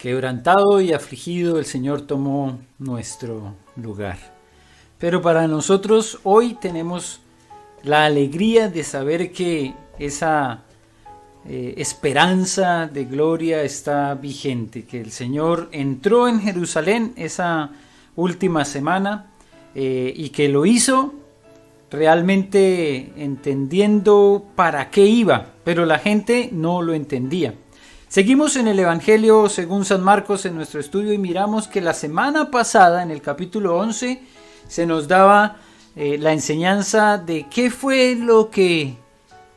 Quebrantado y afligido, el Señor tomó nuestro lugar. Pero para nosotros hoy tenemos la alegría de saber que esa esperanza de gloria está vigente, que el Señor entró en Jerusalén esa última semana y que lo hizo realmente entendiendo para qué iba, pero la gente no lo entendía. Seguimos en el Evangelio según San Marcos en nuestro estudio y miramos que la semana pasada, en el capítulo 11, se nos daba la enseñanza de qué fue lo que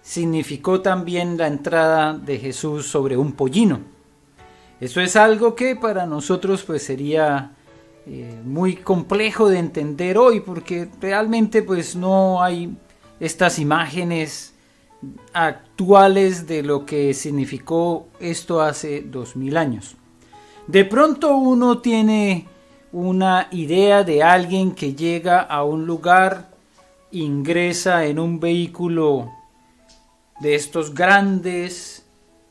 significó también la entrada de Jesús sobre un pollino. Eso es algo que para nosotros pues sería muy complejo de entender hoy, porque realmente pues no hay estas imágenes actuales de lo que significó esto hace 2000 años. De pronto uno tiene una idea de alguien que llega a un lugar, ingresa en un vehículo de estos grandes,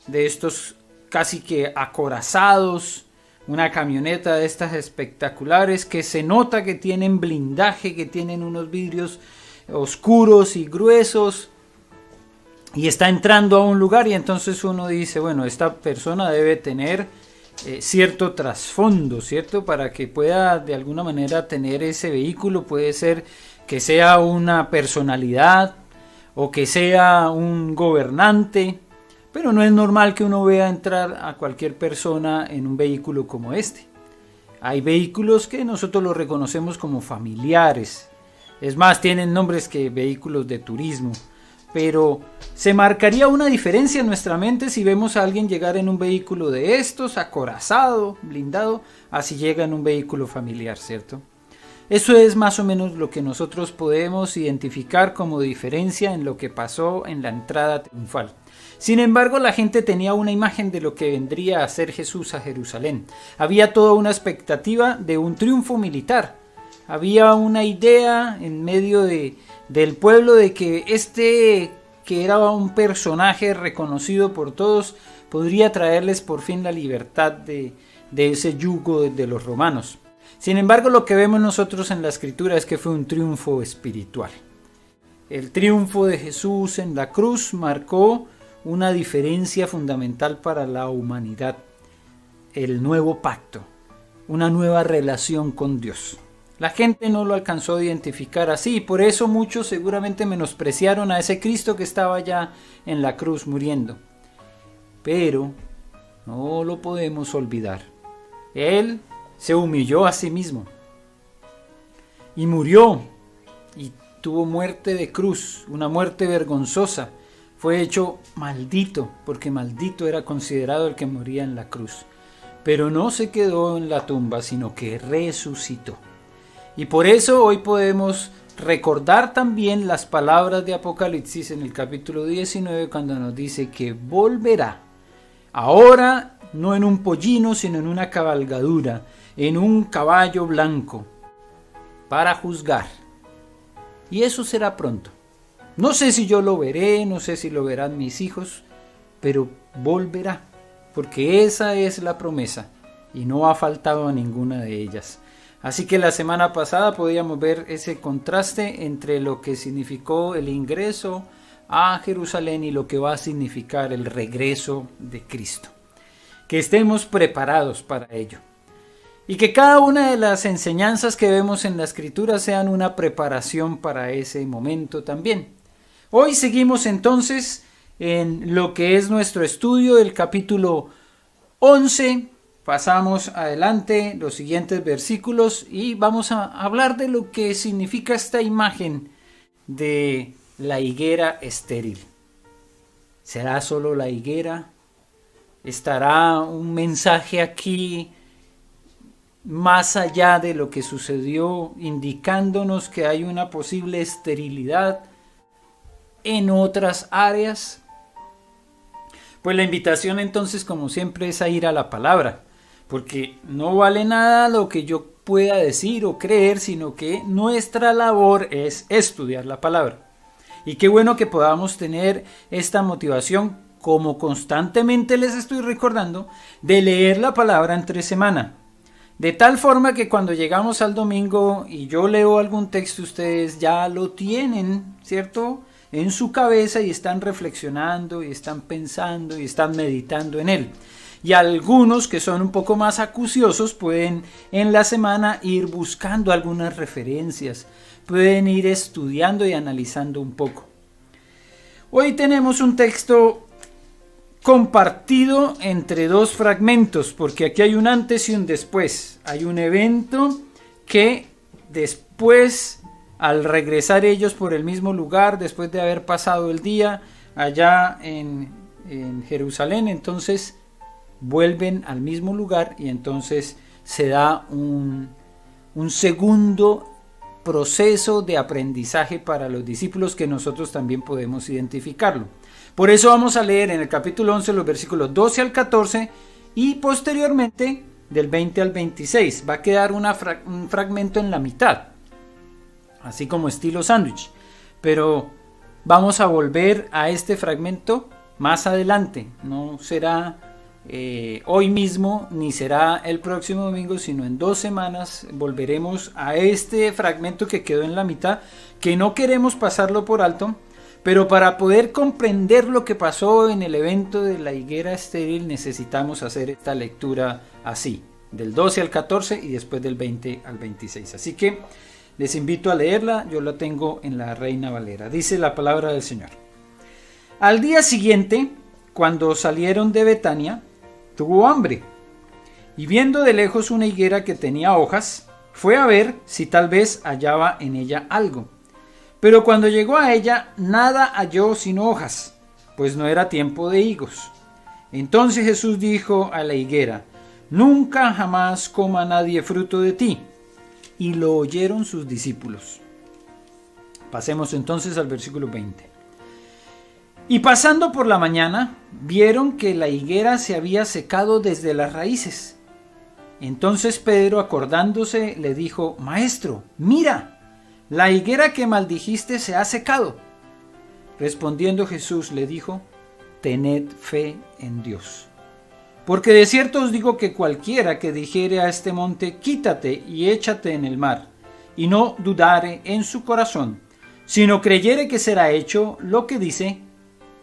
de estos casi que acorazados, una camioneta de estas espectaculares que se nota que tienen blindaje, que tienen unos vidrios oscuros y gruesos, y está entrando a un lugar y entonces uno dice, bueno, esta persona debe tener cierto trasfondo, ¿cierto? Para que pueda de alguna manera tener ese vehículo. Puede ser que sea una personalidad o que sea un gobernante, pero no es normal que uno vea entrar a cualquier persona en un vehículo como este. Hay vehículos que nosotros los reconocemos como familiares, es más, tienen nombres que vehículos de turismo, pero se marcaría una diferencia en nuestra mente si vemos a alguien llegar en un vehículo de estos, acorazado, blindado, así llega en un vehículo familiar, ¿cierto? Eso es más o menos lo que nosotros podemos identificar como diferencia en lo que pasó en la entrada triunfal. Sin embargo, la gente tenía una imagen de lo que vendría a ser Jesús a Jerusalén. Había toda una expectativa de un triunfo militar. Había una idea en medio del pueblo de que que era un personaje reconocido por todos, podría traerles por fin la libertad de ese yugo de los romanos. Sin embargo, lo que vemos nosotros en la Escritura es que fue un triunfo espiritual. El triunfo de Jesús en la cruz marcó una diferencia fundamental para la humanidad, el nuevo pacto, una nueva relación con Dios. La gente no lo alcanzó a identificar así, y por eso muchos seguramente menospreciaron a ese Cristo que estaba ya en la cruz muriendo. Pero no lo podemos olvidar. Él se humilló a sí mismo y murió y tuvo muerte de cruz, una muerte vergonzosa. Fue hecho maldito, porque maldito era considerado el que moría en la cruz. Pero no se quedó en la tumba, sino que resucitó. Y por eso hoy podemos recordar también las palabras de Apocalipsis en el capítulo 19 cuando nos dice que volverá. Ahora no en un pollino, sino en una cabalgadura, en un caballo blanco, para juzgar. Y eso será pronto. No sé si yo lo veré, no sé si lo verán mis hijos, pero volverá, porque esa es la promesa y no ha faltado a ninguna de ellas. Así que la semana pasada podíamos ver ese contraste entre lo que significó el ingreso a Jerusalén y lo que va a significar el regreso de Cristo. Que estemos preparados para ello. Y que cada una de las enseñanzas que vemos en la Escritura sean una preparación para ese momento también. Hoy seguimos entonces en lo que es nuestro estudio del capítulo 11. Pasamos adelante los siguientes versículos y vamos a hablar de lo que significa esta imagen de la higuera estéril. ¿Será solo la higuera? ¿Estará un mensaje aquí más allá de lo que sucedió, indicándonos que hay una posible esterilidad en otras áreas? Pues la invitación entonces, como siempre, es a ir a la palabra, porque no vale nada lo que yo pueda decir o creer, sino que nuestra labor es estudiar la palabra. Y qué bueno que podamos tener esta motivación como constantemente les estoy recordando, de leer la palabra entre semana. De tal forma que cuando llegamos al domingo y yo leo algún texto, ustedes ya lo tienen, ¿cierto?, en su cabeza y están reflexionando y están pensando y están meditando en él. Y algunos que son un poco más acuciosos pueden en la semana ir buscando algunas referencias, pueden ir estudiando y analizando un poco. Hoy tenemos un texto compartido entre dos fragmentos, porque aquí hay un antes y un después. Hay un evento que después, al regresar ellos por el mismo lugar, después de haber pasado el día allá en Jerusalén, entonces vuelven al mismo lugar y entonces se da un segundo proceso de aprendizaje para los discípulos que nosotros también podemos identificarlo. Por eso vamos a leer en el capítulo 11 los versículos 12 al 14 y posteriormente del 20 al 26. Va a quedar un fragmento en la mitad, así como estilo sándwich, pero vamos a volver a este fragmento más adelante. No será hoy mismo ni será el próximo domingo, sino en 2 semanas volveremos a este fragmento que quedó en la mitad, que no queremos pasarlo por alto, pero para poder comprender lo que pasó en el evento de la higuera estéril necesitamos hacer esta lectura así, del 12 al 14 y después del 20 al 26. Así que les invito a leerla, yo la tengo en la Reina Valera. Dice la palabra del Señor. Al día siguiente, cuando salieron de Betania, tuvo hambre, y viendo de lejos una higuera que tenía hojas, fue a ver si tal vez hallaba en ella algo. Pero cuando llegó a ella, nada halló sino hojas, pues no era tiempo de higos. Entonces Jesús dijo a la higuera: nunca jamás coma nadie fruto de ti. Y lo oyeron sus discípulos. Pasemos entonces al versículo 20. Y pasando por la mañana, vieron que la higuera se había secado desde las raíces. Entonces Pedro, acordándose, le dijo: Maestro, mira, la higuera que maldijiste se ha secado. Respondiendo Jesús le dijo: Tened fe en Dios. Porque de cierto os digo que cualquiera que dijere a este monte: quítate y échate en el mar, y no dudare en su corazón, sino creyere que será hecho lo que dice,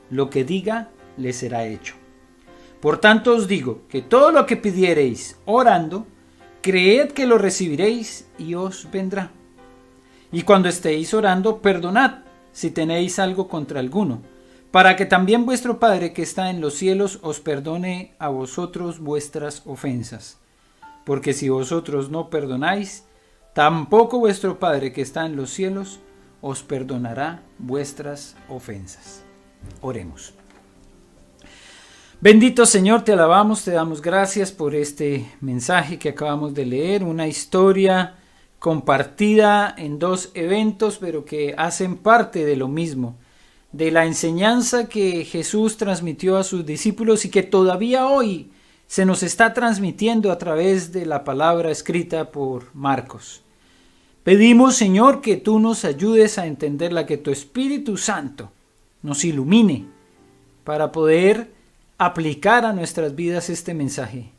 lo que diga le será hecho. Por tanto os digo que todo lo que pidiereis orando, creed que lo recibiréis y os vendrá. Y cuando estéis orando, perdonad si tenéis algo contra alguno, para que también vuestro Padre que está en los cielos os perdone a vosotros vuestras ofensas. Porque si vosotros no perdonáis, tampoco vuestro Padre que está en los cielos os perdonará vuestras ofensas. Oremos. Bendito Señor, te alabamos, te damos gracias por este mensaje que acabamos de leer, una historia compartida en 2 eventos, pero que hacen parte de lo mismo, de la enseñanza que Jesús transmitió a sus discípulos y que todavía hoy se nos está transmitiendo a través de la palabra escrita por Marcos. Pedimos, Señor, que tú nos ayudes a entenderla, que tu Espíritu Santo nos ilumine para poder aplicar a nuestras vidas este mensaje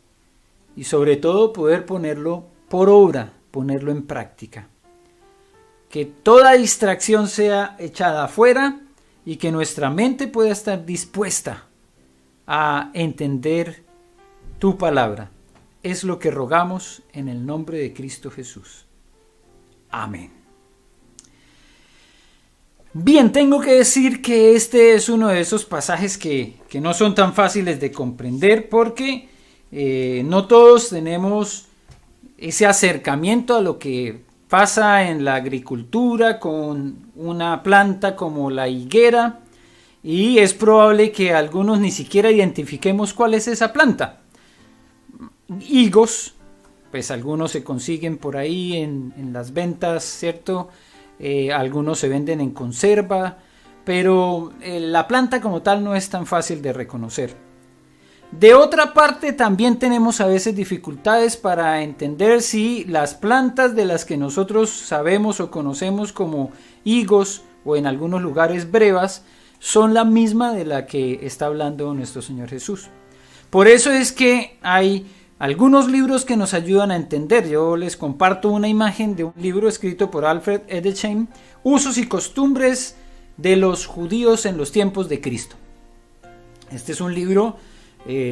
y sobre todo poder ponerlo por obra, ponerlo en práctica. Que toda distracción sea echada afuera y que nuestra mente pueda estar dispuesta a entender tu palabra. Es lo que rogamos en el nombre de Cristo Jesús. Amén. Bien, tengo que decir que este es uno de esos pasajes que no son tan fáciles de comprender porque no todos tenemos ese acercamiento a lo que pasa en la agricultura con una planta como la higuera, y es probable que algunos ni siquiera identifiquemos cuál es esa planta. Higos, pues algunos se consiguen por ahí en las ventas, ¿cierto? Algunos se venden en conserva, pero la planta como tal no es tan fácil de reconocer. De otra parte, también tenemos a veces dificultades para entender si las plantas de las que nosotros sabemos o conocemos como higos o en algunos lugares brevas son la misma de la que está hablando nuestro Señor Jesús. Por eso es que hay algunos libros que nos ayudan a entender. Yo les comparto una imagen de un libro escrito por Alfred Edelstein, Usos y costumbres de los judíos en los tiempos de Cristo. Este es un libro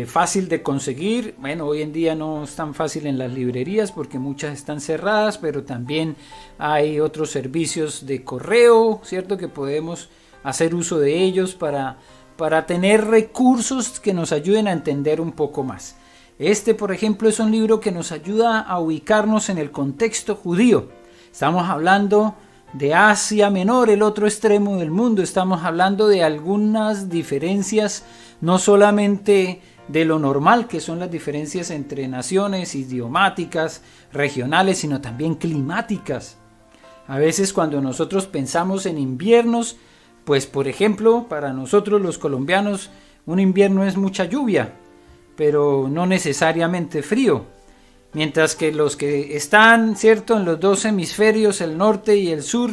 fácil de conseguir. Bueno, hoy en día no es tan fácil en las librerías porque muchas están cerradas, pero también hay otros servicios de correo, ¿cierto?, que podemos hacer uso de ellos para tener recursos que nos ayuden a entender un poco más. Este, por ejemplo, es un libro que nos ayuda a ubicarnos en el contexto judío. Estamos hablando de Asia Menor, el otro extremo del mundo. Estamos hablando de algunas diferencias, no solamente de lo normal, que son las diferencias entre naciones, idiomáticas, regionales, sino también climáticas. A veces cuando nosotros pensamos en inviernos, pues por ejemplo, para nosotros los colombianos, un invierno es mucha lluvia, pero no necesariamente frío. Mientras que los que están, ¿cierto?, en los dos hemisferios, el norte y el sur,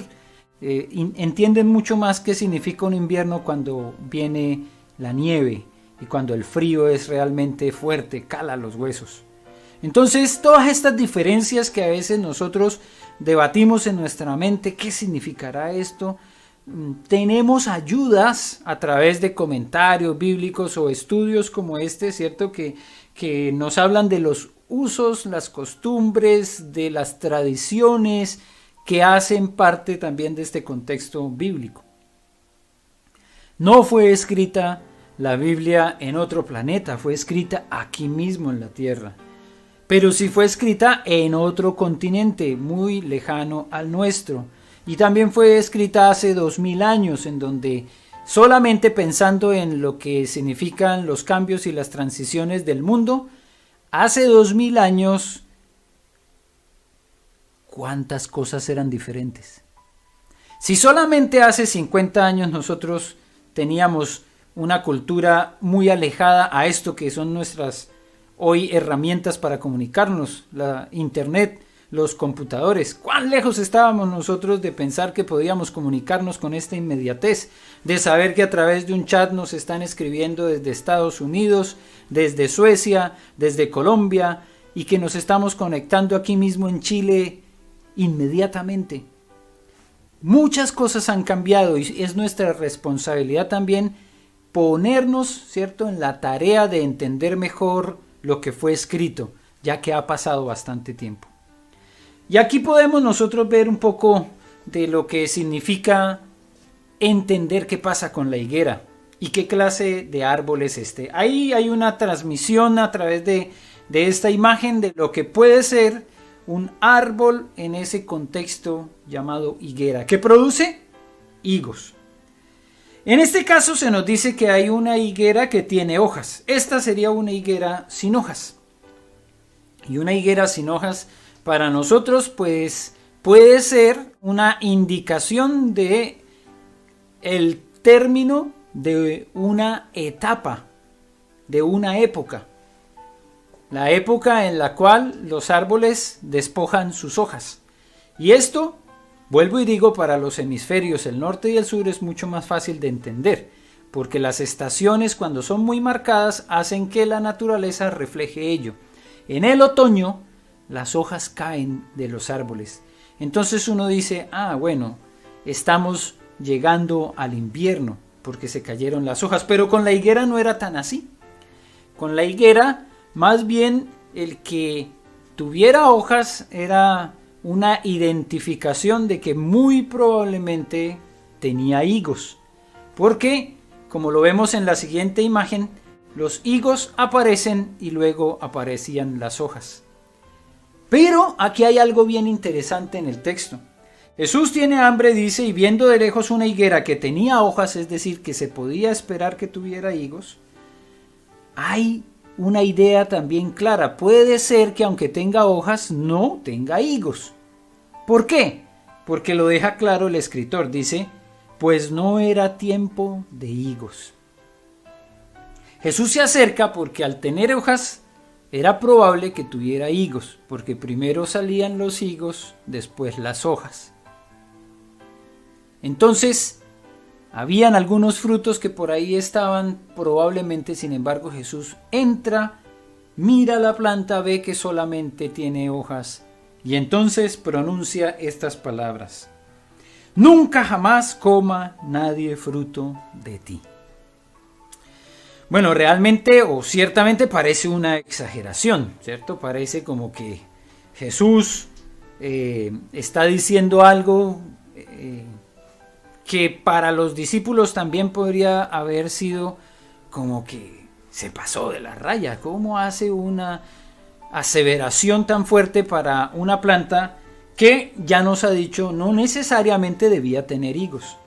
entienden mucho más qué significa un invierno cuando viene la nieve y cuando el frío es realmente fuerte, cala los huesos. Entonces, todas estas diferencias que a veces nosotros debatimos en nuestra mente, ¿qué significará esto?, tenemos ayudas a través de comentarios bíblicos o estudios como este, ¿cierto?, que nos hablan de los usos, las costumbres, de las tradiciones que hacen parte también de este contexto bíblico. No fue escrita la Biblia en otro planeta, fue escrita aquí mismo en la tierra, pero sí fue escrita en otro continente muy lejano al nuestro. Y también fue escrita hace 2000 años, en donde solamente pensando en lo que significan los cambios y las transiciones del mundo, hace 2000 años, ¿cuántas cosas eran diferentes? Si solamente hace 50 años nosotros teníamos una cultura muy alejada a esto que son nuestras hoy herramientas para comunicarnos, la internet, los computadores, ¿cuán lejos estábamos nosotros de pensar que podíamos comunicarnos con esta inmediatez? De saber que a través de un chat nos están escribiendo desde Estados Unidos, desde Suecia, desde Colombia, y que nos estamos conectando aquí mismo en Chile inmediatamente. Muchas cosas han cambiado y es nuestra responsabilidad también ponernos, ¿cierto?, en la tarea de entender mejor lo que fue escrito, ya que ha pasado bastante tiempo. Y aquí podemos nosotros ver un poco de lo que significa entender qué pasa con la higuera y qué clase de árbol es este. Ahí hay una transmisión a través de esta imagen de lo que puede ser un árbol en ese contexto llamado higuera, que produce higos. En este caso se nos dice que hay una higuera que tiene hojas. Esta sería una higuera sin hojas. Y una higuera sin hojas para nosotros pues puede ser una indicación de el término de una etapa, de una época. La época en la cual los árboles despojan sus hojas. Y esto, vuelvo y digo, para los hemisferios, el norte y el sur, es mucho más fácil de entender, porque las estaciones, cuando son muy marcadas, hacen que la naturaleza refleje ello. En el otoño, las hojas caen de los árboles. Entonces uno dice, bueno, estamos llegando al invierno, porque se cayeron las hojas. Pero con la higuera no era tan así. Con la higuera, más bien, el que tuviera hojas era una identificación de que muy probablemente tenía higos. Porque, como lo vemos en la siguiente imagen, los higos aparecen y luego aparecían las hojas. Pero aquí hay algo bien interesante en el texto. Jesús tiene hambre, dice, y viendo de lejos una higuera que tenía hojas, es decir, que se podía esperar que tuviera higos, hay una idea también clara. Puede ser que aunque tenga hojas, no tenga higos. ¿Por qué? Porque lo deja claro el escritor. Dice, pues no era tiempo de higos. Jesús se acerca porque al tener hojas era probable que tuviera higos, porque primero salían los higos, después las hojas. Entonces, Habían algunos frutos que por ahí estaban, probablemente. Sin embargo, Jesús entra, mira la planta, ve que solamente tiene hojas y entonces pronuncia estas palabras: nunca jamás coma nadie fruto de ti. Bueno, realmente o ciertamente parece una exageración, ¿cierto? Parece como que Jesús está diciendo algo que para los discípulos también podría haber sido como que se pasó de la raya. ¿Cómo hace una aseveración tan fuerte para una planta que ya nos ha dicho no necesariamente debía tener higos?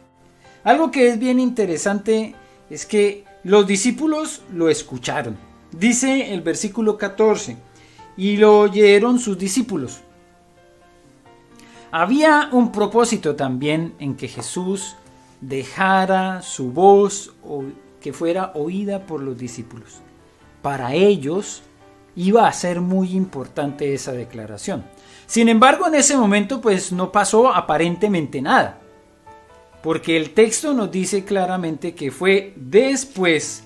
Algo que es bien interesante es que los discípulos lo escucharon. Dice el versículo 14, y lo oyeron sus discípulos. Había un propósito también en que Jesús dejara su voz o que fuera oída por los discípulos. Para ellos iba a ser muy importante esa declaración. Sin embargo, en ese momento pues no pasó aparentemente nada, porque el texto nos dice claramente que fue después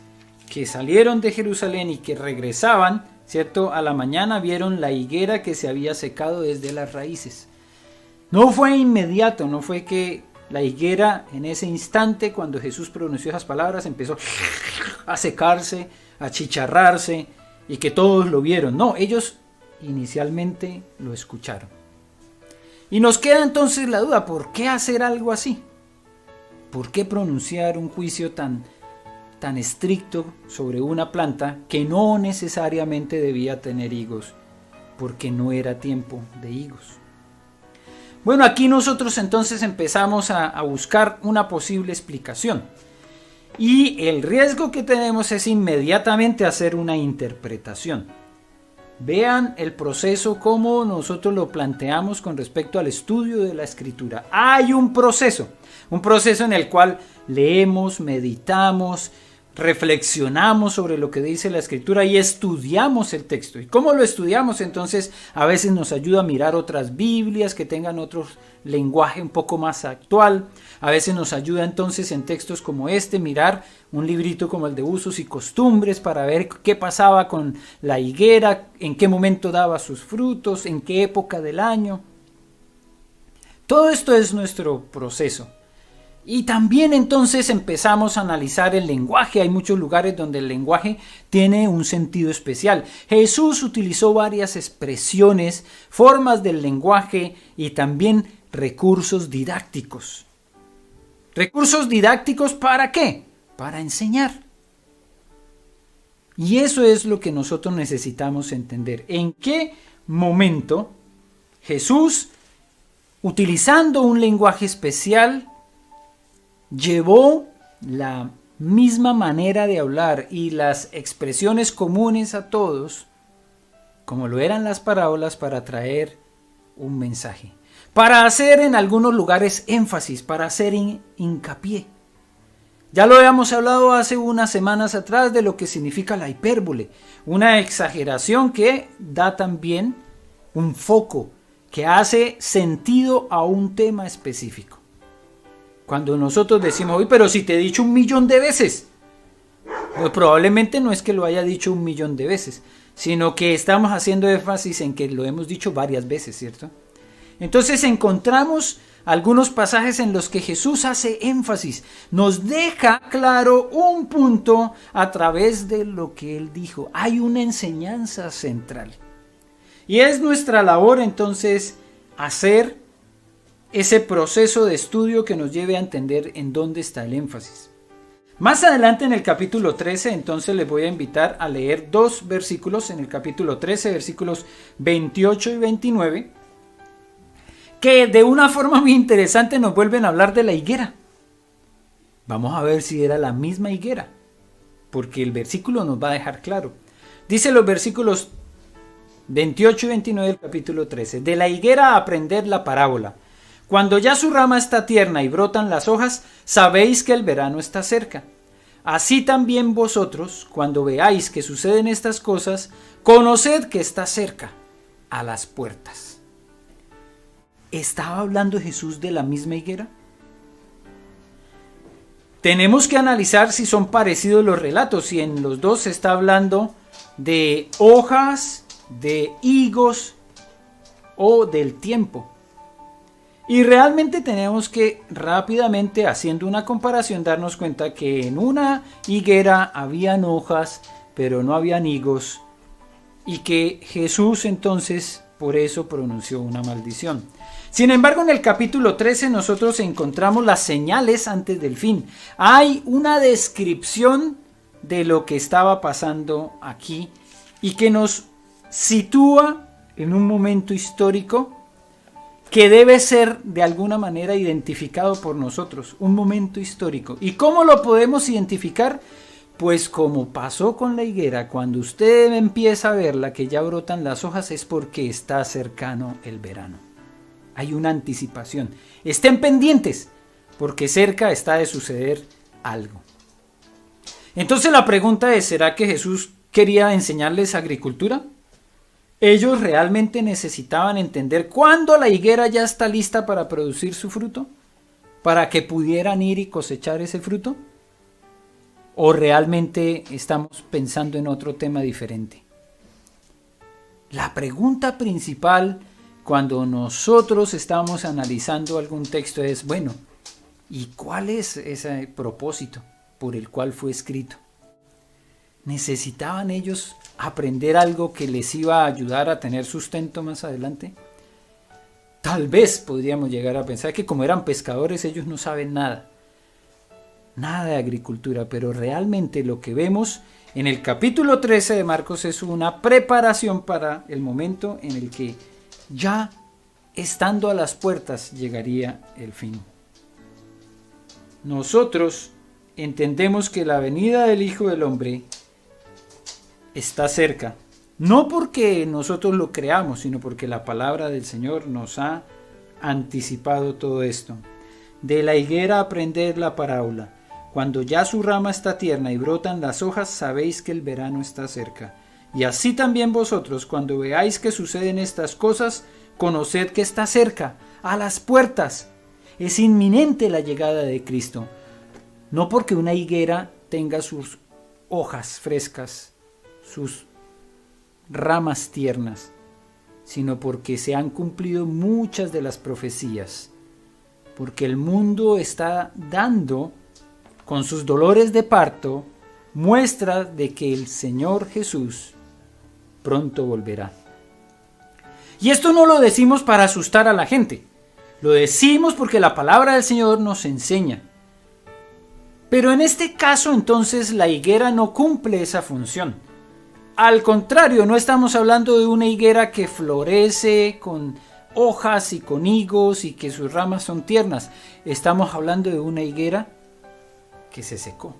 que salieron de Jerusalén y que regresaban, ¿cierto? A la mañana vieron la higuera que se había secado desde las raíces. No fue inmediato, no fue que la higuera en ese instante cuando Jesús pronunció esas palabras empezó a secarse, a achicharrarse y que todos lo vieron. No, ellos inicialmente lo escucharon. Y nos queda entonces la duda, ¿por qué hacer algo así? ¿Por qué pronunciar un juicio tan estricto sobre una planta que no necesariamente debía tener higos? Porque no era tiempo de higos. Bueno, aquí nosotros entonces empezamos a buscar una posible explicación. Y el riesgo que tenemos es inmediatamente hacer una interpretación. Vean el proceso como nosotros lo planteamos con respecto al estudio de la Escritura. Hay un proceso en el cual leemos, meditamos, reflexionamos sobre lo que dice la Escritura y estudiamos el texto. ¿Y cómo lo estudiamos? Entonces a veces nos ayuda a mirar otras Biblias que tengan otro lenguaje un poco más actual. A veces nos ayuda entonces en textos como este mirar un librito como el de Usos y Costumbres para ver qué pasaba con la higuera, en qué momento daba sus frutos, en qué época del año. Todo esto es nuestro proceso. Y también entonces empezamos a analizar el lenguaje. Hay muchos lugares donde el lenguaje tiene un sentido especial. Jesús utilizó varias expresiones, formas del lenguaje y también recursos didácticos. ¿Recursos didácticos para qué? Para enseñar. Y eso es lo que nosotros necesitamos entender. ¿En qué momento Jesús, utilizando un lenguaje especial, llevó la misma manera de hablar y las expresiones comunes a todos, como lo eran las parábolas, para traer un mensaje? Para hacer en algunos lugares énfasis, para hacer hincapié. Ya lo habíamos hablado hace unas semanas atrás de lo que significa la hipérbole, una exageración que da también un foco, que hace sentido a un tema específico. Cuando nosotros decimos, uy, pero si te he dicho 1.000.000 de veces, pues probablemente no es que lo haya dicho 1.000.000 de veces, sino que estamos haciendo énfasis en que lo hemos dicho varias veces, ¿cierto? Entonces encontramos algunos pasajes en los que Jesús hace énfasis, nos deja claro un punto a través de lo que Él dijo. Hay una enseñanza central. Y es nuestra labor entonces hacer ese proceso de estudio que nos lleve a entender en dónde está el énfasis. Más adelante en el capítulo 13, entonces les voy a invitar a leer 2 versículos en el capítulo 13, versículos 28 y 29, que de una forma muy interesante nos vuelven a hablar de la higuera. Vamos a ver si era la misma higuera, porque el versículo nos va a dejar claro. Dice los versículos 28 y 29 del capítulo 13, de la higuera aprended la parábola. Cuando ya su rama está tierna y brotan las hojas, sabéis que el verano está cerca. Así también vosotros, cuando veáis que suceden estas cosas, conoced que está cerca, a las puertas. ¿Estaba hablando Jesús de la misma higuera? tenemos que analizar si son parecidos los relatos, si en los dos se está hablando de hojas, de higos o del tiempo. Y realmente tenemos que rápidamente, haciendo una comparación, darnos cuenta que en una higuera habían hojas, pero no habían higos, y que Jesús entonces por eso pronunció una maldición. Sin embargo, en el capítulo 13 nosotros encontramos las señales antes del fin. Hay una descripción de lo que estaba pasando aquí y que nos sitúa en un momento histórico que debe ser de alguna manera identificado por nosotros, un momento histórico. ¿Y cómo lo podemos identificar? Pues como pasó con la higuera, cuando usted empieza a verla que ya brotan las hojas es porque está cercano el verano. Hay una anticipación. Estén pendientes, porque cerca está de suceder algo. Entonces la pregunta es, ¿será que Jesús quería enseñarles agricultura? ¿Ellos realmente necesitaban entender cuándo la higuera ya está lista para producir su fruto? ¿Para que pudieran ir y cosechar ese fruto? ¿O realmente estamos pensando en otro tema diferente? La pregunta principal cuando nosotros estamos analizando algún texto es, bueno, ¿y cuál es ese propósito por el cual fue escrito? ¿Necesitaban ellos aprender algo que les iba a ayudar a tener sustento más adelante? Tal vez podríamos llegar a pensar que como eran pescadores ellos no saben nada de agricultura, pero realmente lo que vemos en el capítulo 13 de Marcos es una preparación para el momento en el que ya estando a las puertas llegaría el fin. Nosotros entendemos que la venida del Hijo del Hombre está cerca, no porque nosotros lo creamos, sino porque la palabra del Señor nos ha anticipado todo esto. De la higuera aprended la parábola. Cuando ya su rama está tierna y brotan las hojas, sabéis que el verano está cerca. Y así también vosotros, cuando veáis que suceden estas cosas, conoced que está cerca, a las puertas. Es inminente la llegada de Cristo. No porque una higuera tenga sus hojas frescas, sus ramas tiernas, sino porque se han cumplido muchas de las profecías. Porque el mundo está dando, con sus dolores de parto, muestra de que el Señor Jesús pronto volverá. Y esto no lo decimos para asustar a la gente, lo decimos porque la palabra del Señor nos enseña. Pero en este caso entonces la higuera no cumple esa función. Al contrario, no estamos hablando de una higuera que florece con hojas y con higos y que sus ramas son tiernas. Estamos hablando de una higuera que se secó.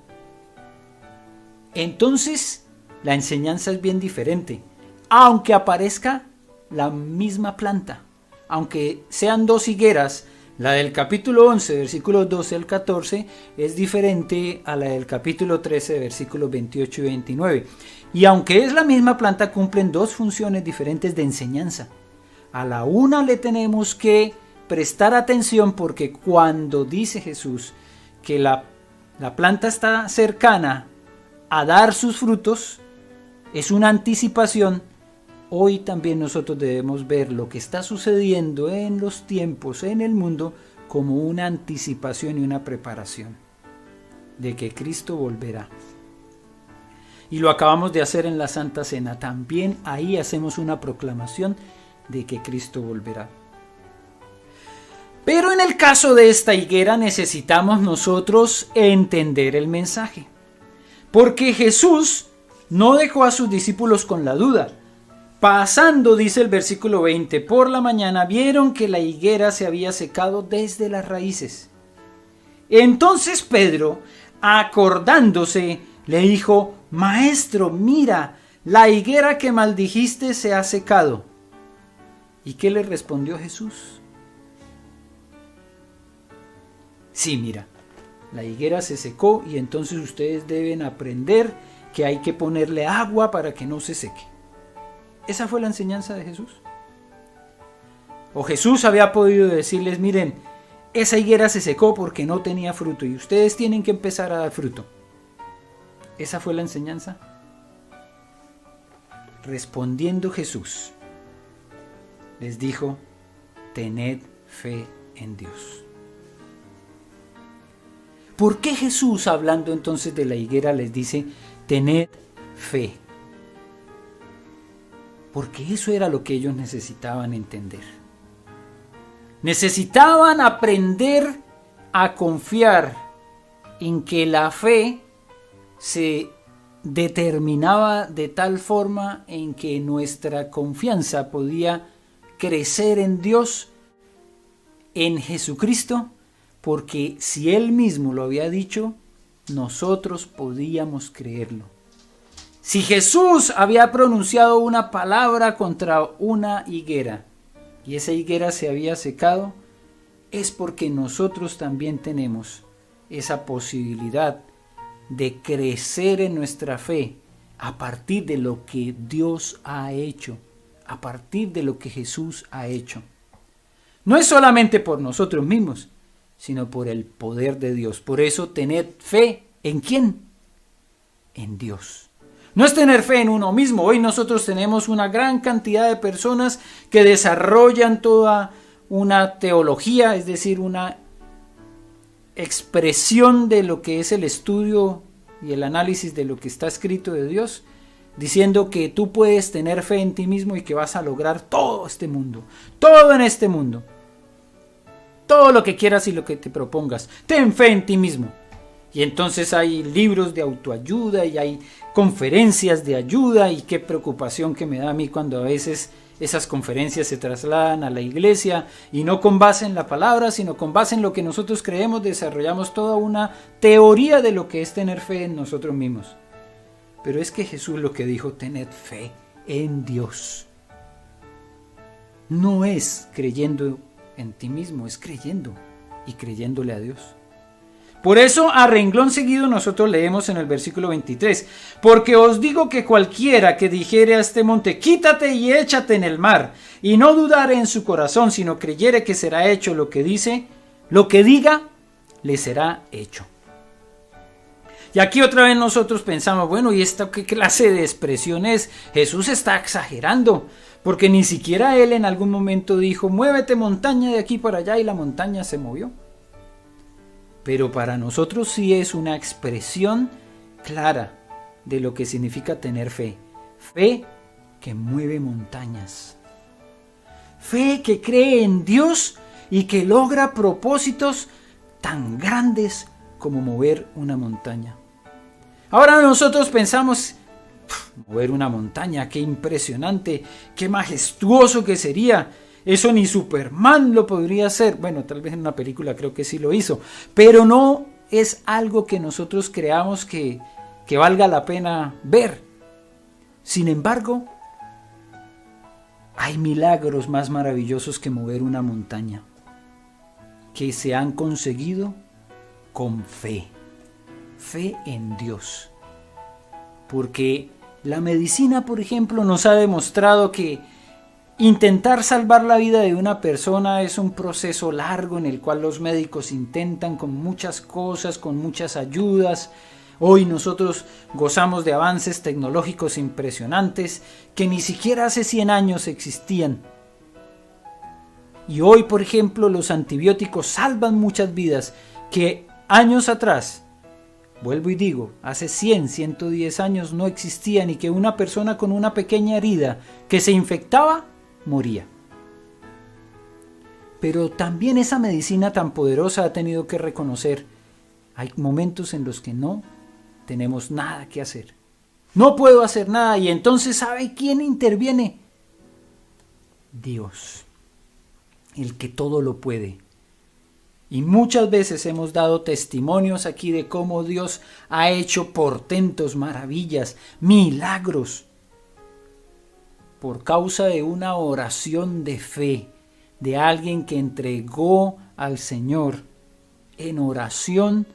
Entonces la enseñanza es bien diferente. Aunque aparezca la misma planta, aunque sean dos higueras, la del capítulo 11, versículos 12 al 14, es diferente a la del capítulo 13, versículos 28 y 29. Y aunque es la misma planta, cumplen dos funciones diferentes de enseñanza. A la una le tenemos que prestar atención porque cuando dice Jesús que la planta está cercana a dar sus frutos, es una anticipación. Hoy también nosotros debemos ver lo que está sucediendo en los tiempos, en el mundo, como una anticipación y una preparación de que Cristo volverá. Y lo acabamos de hacer en la Santa Cena. También ahí hacemos una proclamación de que Cristo volverá. Pero en el caso de esta higuera necesitamos nosotros entender el mensaje. Porque Jesús no dejó a sus discípulos con la duda. Pasando, dice el versículo 20, por la mañana vieron que la higuera se había secado desde las raíces. Entonces Pedro, acordándose, le dijo: Maestro, mira, la higuera que maldijiste se ha secado. ¿Y qué le respondió Jesús? Sí, mira, la higuera se secó y entonces ustedes deben aprender que hay que ponerle agua para que no se seque. ¿Esa fue la enseñanza de Jesús? O Jesús había podido decirles: miren, esa higuera se secó porque no tenía fruto y ustedes tienen que empezar a dar fruto. Esa fue la enseñanza. Respondiendo Jesús, les dijo: tened fe en Dios. ¿Por qué Jesús, hablando entonces de la higuera, les dice: tened fe? Porque eso era lo que ellos necesitaban entender. Necesitaban aprender a confiar en que la fe se determinaba de tal forma en que nuestra confianza podía crecer en Dios, en Jesucristo, porque si Él mismo lo había dicho, nosotros podíamos creerlo. Si Jesús había pronunciado una palabra contra una higuera y esa higuera se había secado, es porque nosotros también tenemos esa posibilidad de crecer en nuestra fe a partir de lo que Dios ha hecho, a partir de lo que Jesús ha hecho. No es solamente por nosotros mismos, sino por el poder de Dios. Por eso, tened fe, ¿en quién? En Dios. No es tener fe en uno mismo. Hoy nosotros tenemos una gran cantidad de personas que desarrollan toda una teología, es decir, una expresión de lo que es el estudio y el análisis de lo que está escrito de Dios, diciendo que tú puedes tener fe en ti mismo y que vas a lograr todo este mundo, todo en este mundo, todo lo que quieras y lo que te propongas. Ten fe en ti mismo. Y entonces hay libros de autoayuda y hay conferencias de ayuda, y qué preocupación que me da a mí cuando a veces esas conferencias se trasladan a la iglesia y no con base en la palabra, sino con base en lo que nosotros creemos. Desarrollamos toda una teoría de lo que es tener fe en nosotros mismos. Pero es que Jesús lo que dijo: tened fe en Dios. No es creyendo en ti mismo, es creyendo y creyéndole a Dios. Por eso, a renglón seguido, nosotros leemos en el versículo 23: porque os digo que cualquiera que dijere a este monte: quítate y échate en el mar, y no dudare en su corazón, sino creyere que será hecho lo que diga, le será hecho. Y aquí otra vez nosotros pensamos: bueno, ¿y esta qué clase de expresión es? Jesús está exagerando, porque ni siquiera Él en algún momento dijo: muévete montaña de aquí para allá, y la montaña se movió. Pero para nosotros sí es una expresión clara de lo que significa tener fe. Fe que mueve montañas. Fe que cree en Dios y que logra propósitos tan grandes como mover una montaña. Ahora nosotros pensamos: mover una montaña, qué impresionante, qué majestuoso que sería. Eso ni Superman lo podría hacer. Bueno, tal vez en una película creo que sí lo hizo, pero no es algo que nosotros creamos que valga la pena ver. Sin embargo, hay milagros más maravillosos que mover una montaña, que se han conseguido con fe. Fe en Dios. Porque la medicina, por ejemplo, nos ha demostrado que intentar salvar la vida de una persona es un proceso largo en el cual los médicos intentan con muchas cosas, con muchas ayudas. Hoy nosotros gozamos de avances tecnológicos impresionantes que ni siquiera hace 100 años existían. Y hoy, por ejemplo, los antibióticos salvan muchas vidas que años atrás, vuelvo y digo, hace 100, 110 años no existían, y que una persona con una pequeña herida que se infectaba moría. Pero también esa medicina tan poderosa ha tenido que reconocer: hay momentos en los que no tenemos nada que hacer. No puedo hacer nada. Y entonces, ¿sabe quién interviene? Dios, el que todo lo puede. Y muchas veces hemos dado testimonios aquí de cómo Dios ha hecho portentos, maravillas, milagros, por causa de una oración de fe, de alguien que entregó al Señor en oración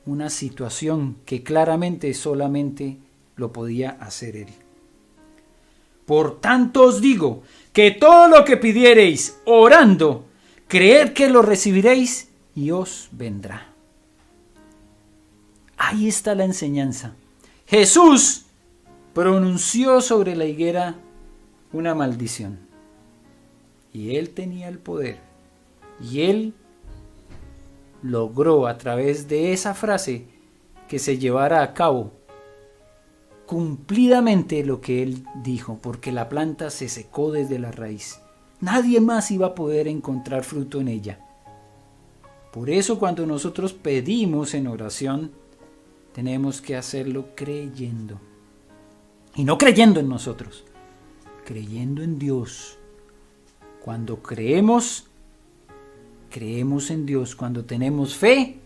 una situación que claramente solamente lo podía hacer Él. Por tanto os digo que todo lo que pidiereis orando, creed que lo recibiréis y os vendrá. Ahí está la enseñanza. Jesús pronunció sobre la higuera una maldición. Y él tenía el poder. Y él logró a través de esa frase que se llevara a cabo cumplidamente lo que él dijo, porque la planta se secó desde la raíz. Nadie más iba a poder encontrar fruto en ella. Por eso cuando nosotros pedimos en oración, tenemos que hacerlo creyendo. Y no creyendo en nosotros, creyendo en Dios. Cuando creemos en Dios. Cuando tenemos fe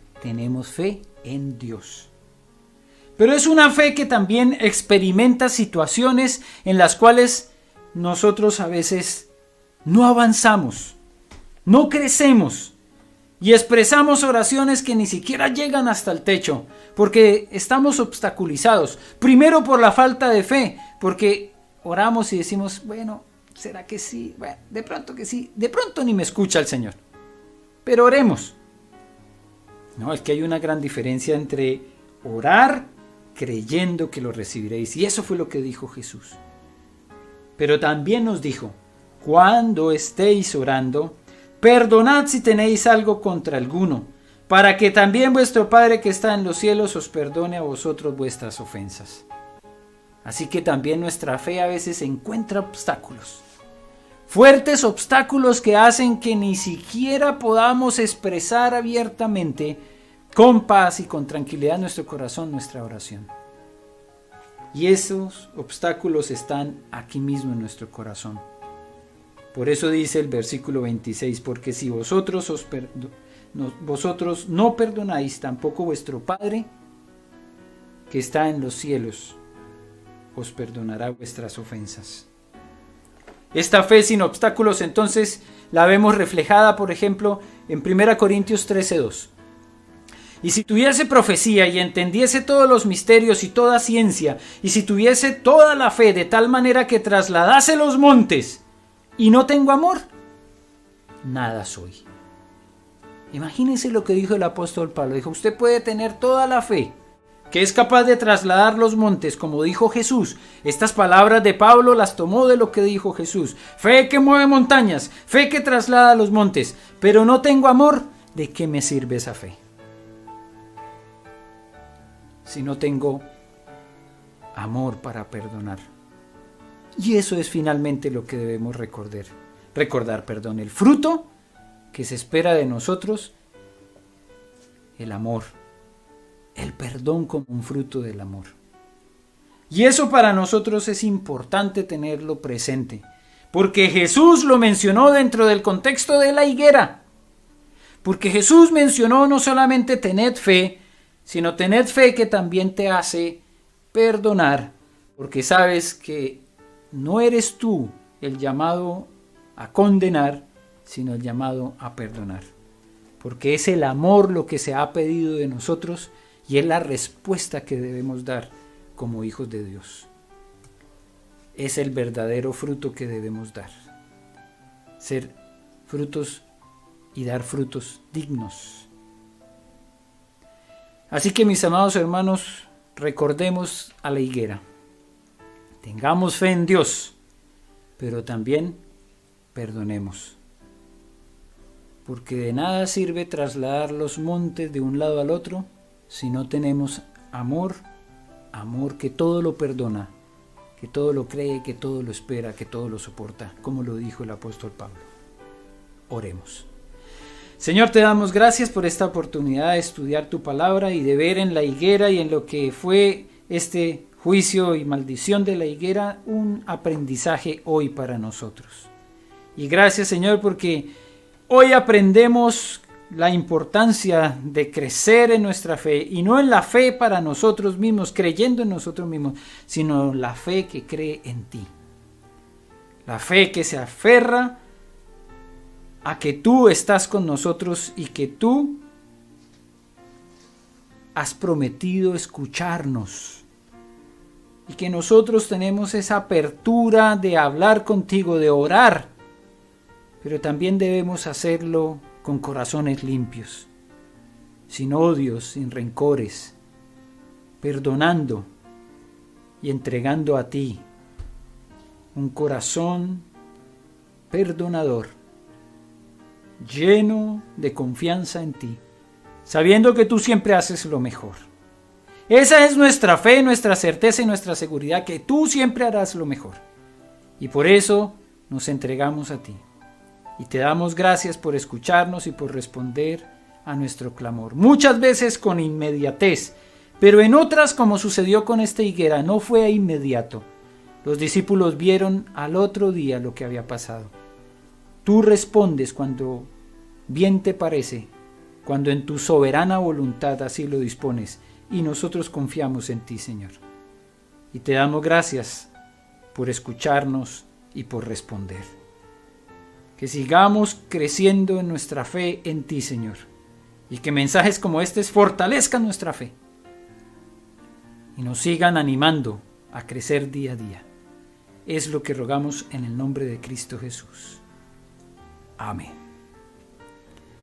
en Dios. Pero es una fe que también experimenta situaciones en las cuales nosotros a veces no avanzamos, no crecemos y expresamos oraciones que ni siquiera llegan hasta el techo, porque estamos obstaculizados. Primero por la falta de fe, porque oramos y decimos, bueno, ¿será que sí? Bueno, de pronto que sí, de pronto ni me escucha el Señor. Pero oremos. No, es que hay una gran diferencia entre orar creyendo que lo recibiréis. Y eso fue lo que dijo Jesús. Pero también nos dijo, cuando estéis orando, perdonad si tenéis algo contra alguno, para que también vuestro Padre que está en los cielos os perdone a vosotros vuestras ofensas. Así que también nuestra fe a veces encuentra obstáculos. Fuertes obstáculos que hacen que ni siquiera podamos expresar abiertamente, con paz y con tranquilidad en nuestro corazón, nuestra oración. Y esos obstáculos están aquí mismo en nuestro corazón. Por eso dice el versículo 26, porque si vosotros no perdonáis, tampoco vuestro Padre que está en los cielos os perdonará vuestras ofensas. Esta fe sin obstáculos entonces la vemos reflejada, por ejemplo, en 1 Corintios 13:2. Y si tuviese profecía y entendiese todos los misterios y toda ciencia, y si tuviese toda la fe de tal manera que trasladase los montes, y no tengo amor, nada soy. Imagínense lo que dijo el apóstol Pablo. Dijo, usted puede tener toda la fe, que es capaz de trasladar los montes, como dijo Jesús. Estas palabras de Pablo las tomó de lo que dijo Jesús. Fe que mueve montañas, fe que traslada los montes, pero no tengo amor, ¿de qué me sirve esa fe? Si no tengo amor para perdonar. Y eso es finalmente lo que debemos recordar, el fruto que se espera de nosotros, el amor, el perdón como un fruto del amor. Y eso para nosotros es importante tenerlo presente, porque Jesús lo mencionó dentro del contexto de la higuera, porque Jesús mencionó no solamente tened fe, sino tened fe que también te hace perdonar, porque sabes que no eres tú el llamado a condenar, sino el llamado a perdonar. Porque es el amor lo que se ha pedido de nosotros y es la respuesta que debemos dar como hijos de Dios. Es el verdadero fruto que debemos dar. Ser frutos y dar frutos dignos. Así que mis amados hermanos, recordemos a la higuera. Tengamos fe en Dios, pero también perdonemos. Porque de nada sirve trasladar los montes de un lado al otro si no tenemos amor, amor que todo lo perdona, que todo lo cree, que todo lo espera, que todo lo soporta, como lo dijo el apóstol Pablo. Oremos. Señor, te damos gracias por esta oportunidad de estudiar tu palabra y de ver en la higuera y en lo que fue este juicio y maldición de la higuera un aprendizaje hoy para nosotros. Y gracias, Señor, porque hoy aprendemos la importancia de crecer en nuestra fe y no en la fe para nosotros mismos, creyendo en nosotros mismos, sino la fe que cree en ti. La fe que se aferra a que tú estás con nosotros y que tú has prometido escucharnos y que nosotros tenemos esa apertura de hablar contigo, de orar pero también debemos hacerlo con corazones limpios, sin odios, sin rencores, perdonando y entregando a ti un corazón perdonador, lleno de confianza en ti, sabiendo que tú siempre haces lo mejor. Esa es nuestra fe, nuestra certeza y nuestra seguridad, que tú siempre harás lo mejor. Y por eso nos entregamos a ti. Y te damos gracias por escucharnos y por responder a nuestro clamor. Muchas veces con inmediatez, pero en otras, como sucedió con esta higuera, no fue inmediato. Los discípulos vieron al otro día lo que había pasado. Tú respondes cuando bien te parece, cuando en tu soberana voluntad así lo dispones, y nosotros confiamos en ti, Señor. Y te damos gracias por escucharnos y por responder. Que sigamos creciendo en nuestra fe en ti, Señor, y que mensajes como estos fortalezcan nuestra fe y nos sigan animando a crecer día a día. Es lo que rogamos en el nombre de Cristo Jesús. Amén.